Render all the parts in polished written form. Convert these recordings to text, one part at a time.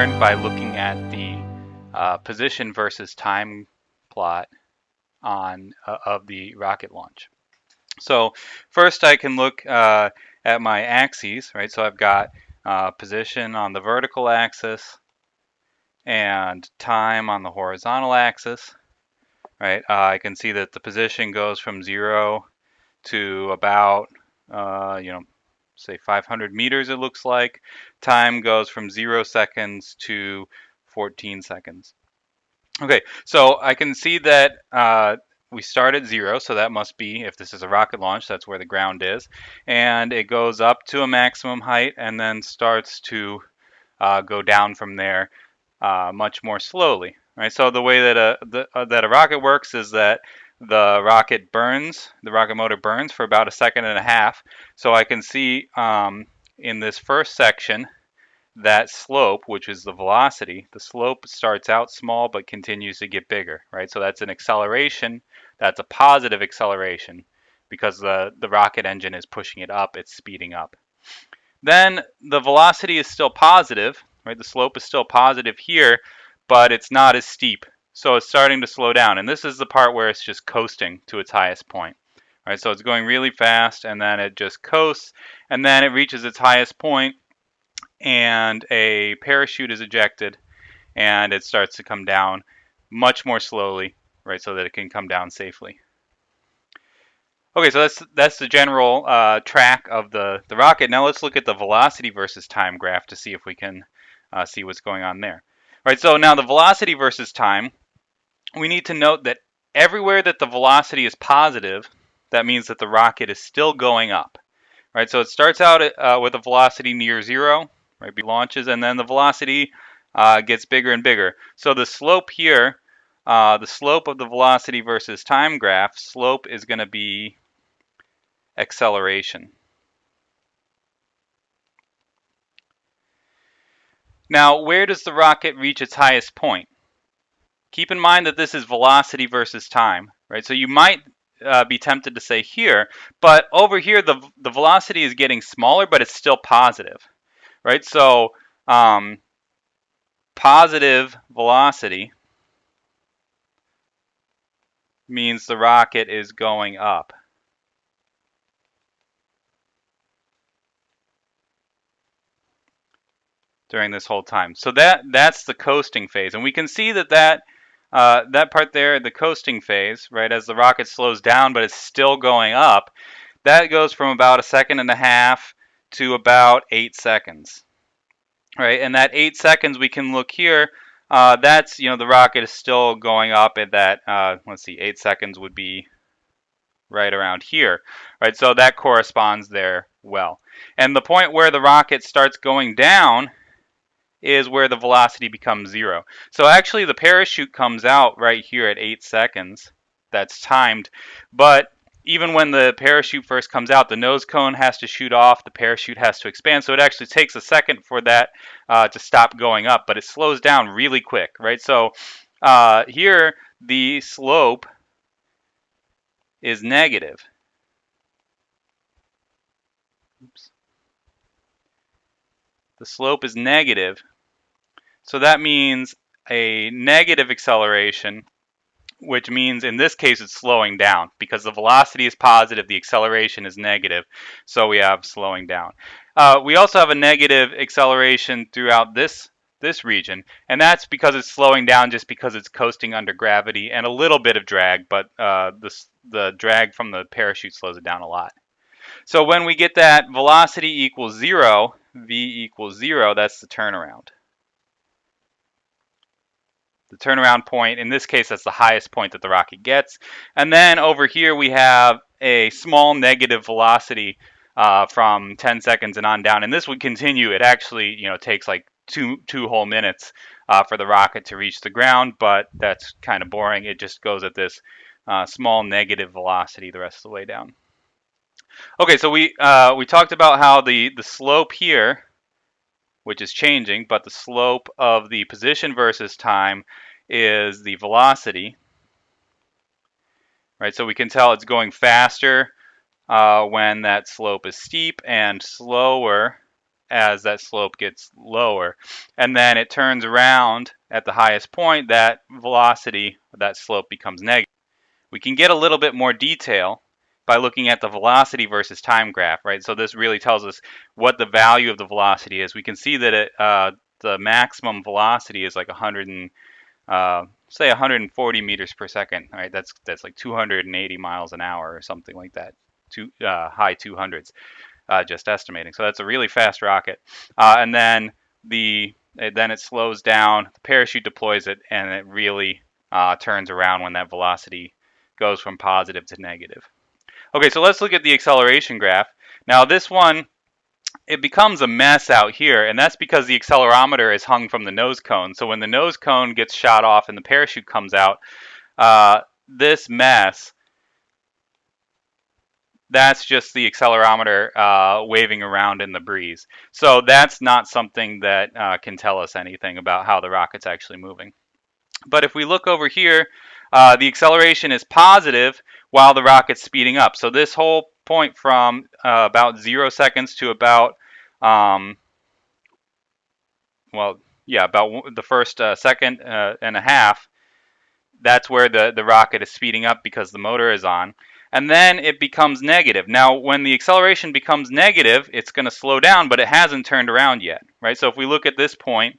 learned by looking at the position versus time plot of the rocket launch. So first I can look at my axes, right? So I've got position on the vertical axis and time on the horizontal axis, right? I can see that the position goes from 0 to about, say 500 meters, it looks like. Time goes from 0 seconds to 14 seconds. Okay, so I can see that we start at 0, so that must be, if this is a rocket launch, that's where the ground is. And it goes up to a maximum height and then starts to go down from there much more slowly. Right. So the way that that a rocket works is that the rocket motor burns for about a second and a half. So I can see in this first section that slope, which is the velocity, the slope starts out small but continues to get bigger, right? So that's an acceleration. That's a positive acceleration because the rocket engine is pushing it up, it's speeding up. Then the velocity is still positive, right? The slope is still positive here, but it's not as steep. So it's starting to slow down. And this is the part where it's just coasting to its highest point. Right? So it's going really fast and then it just coasts and then it reaches its highest point and a parachute is ejected and it starts to come down much more slowly, right? So that it can come down safely. Okay, so that's the general track of the rocket. Now let's look at the velocity versus time graph to see if we can see what's going on there. All right, so now the velocity versus time, we need to note that everywhere that the velocity is positive, that means that the rocket is still going up. Right, so it starts out with a velocity near 0, right, launches, and then the velocity gets bigger and bigger. So the slope here, the slope of the velocity versus time graph, slope is going to be acceleration. Now, where does the rocket reach its highest point? Keep in mind that this is velocity versus time, right? So you might be tempted to say here, but over here the velocity is getting smaller, but it's still positive, right? So positive velocity means the rocket is going up. During this whole time. So that's the coasting phase. And we can see that that part there, the coasting phase, right, as the rocket slows down but it's still going up, that goes from about a second and a half to about 8 seconds. Right, and that 8 seconds we can look here, that's, the rocket is still going up at that, let's see, 8 seconds would be right around here, right? So that corresponds there well. And the point where the rocket starts going down is where the velocity becomes 0. So actually the parachute comes out right here at 8 seconds. That's timed. But even when the parachute first comes out, the nose cone has to shoot off, the parachute has to expand. So it actually takes a second for that to stop going up, but it slows down really quick, right? So here the slope is negative. Oops. The slope is negative. So that means a negative acceleration, which means in this case it's slowing down because the velocity is positive, the acceleration is negative, so we have slowing down. We also have a negative acceleration throughout this region, and that's because it's slowing down just because it's coasting under gravity and a little bit of drag, but the drag from the parachute slows it down a lot. So when we get that velocity equals 0, v equals 0, that's the turnaround. The turnaround point, in this case, that's the highest point that the rocket gets. And then over here we have a small negative velocity from 10 seconds and on down. And this would continue. It actually, takes like two whole minutes for the rocket to reach the ground, but that's kind of boring. It just goes at this small negative velocity the rest of the way down. Okay, so we talked about how the slope here, which is changing, but the slope of the position versus time is the velocity, right? So we can tell it's going faster when that slope is steep and slower as that slope gets lower. And then it turns around at the highest point, that velocity, that slope becomes negative. We can get a little bit more detail by looking at the velocity versus time graph, right? So this really tells us what the value of the velocity is. We can see that the maximum velocity is like 100 and say 140 meters per second, right? That's like 280 miles an hour or something like that. High 200s, just estimating. So that's a really fast rocket. And then it slows down. The parachute deploys it, and it really turns around when that velocity goes from positive to negative. Okay, so let's look at the acceleration graph. Now this one, it becomes a mess out here, and that's because the accelerometer is hung from the nose cone. So when the nose cone gets shot off and the parachute comes out, this mess, that's just the accelerometer waving around in the breeze. So that's not something that can tell us anything about how the rocket's actually moving. But if we look over here, the acceleration is positive while the rocket's speeding up. So this whole point from about 0 seconds to about, about the first second and a half, that's where the rocket is speeding up because the motor is on. And then it becomes negative. Now, when the acceleration becomes negative, it's going to slow down, but it hasn't turned around yet, right? So if we look at this point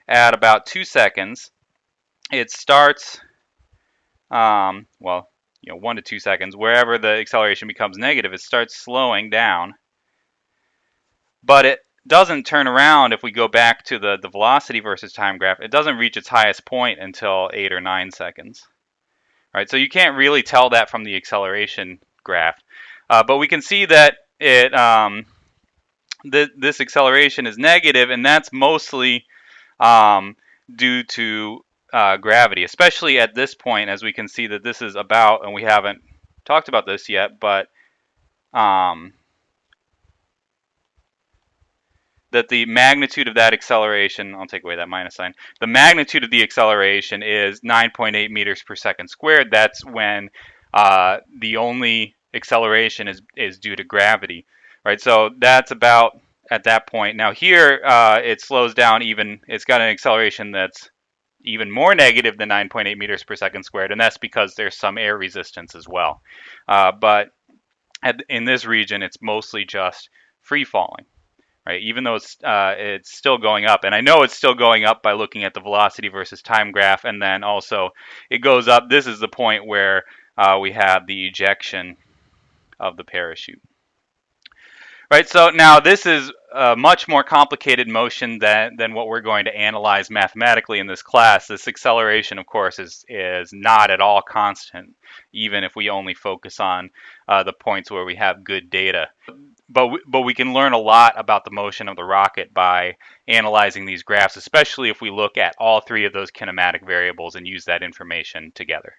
at about 2 seconds, it starts, 1 to 2 seconds, wherever the acceleration becomes negative, it starts slowing down. But it doesn't turn around if we go back to the velocity versus time graph. It doesn't reach its highest point until 8 or 9 seconds. Right, so you can't really tell that from the acceleration graph. But we can see that this acceleration is negative, and that's mostly due to gravity, especially at this point, as we can see that this is about, and we haven't talked about this yet, but that the magnitude of that acceleration, I'll take away that minus sign, the magnitude of the acceleration is 9.8 meters per second squared. That's when the only acceleration is due to gravity, right? So that's about at that point. Now here it slows down even, it's got an acceleration that's even more negative than 9.8 meters per second squared, and that's because there's some air resistance as well. But in this region, it's mostly just free falling. Right, even though it's still going up, and I know it's still going up by looking at the velocity versus time graph, and then also it goes up. This is the point where we have the ejection of the parachute. Right, so now this is a much more complicated motion than what we're going to analyze mathematically in this class. This acceleration, of course, is not at all constant, even if we only focus on the points where we have good data. But we can learn a lot about the motion of the rocket by analyzing these graphs, especially if we look at all three of those kinematic variables and use that information together.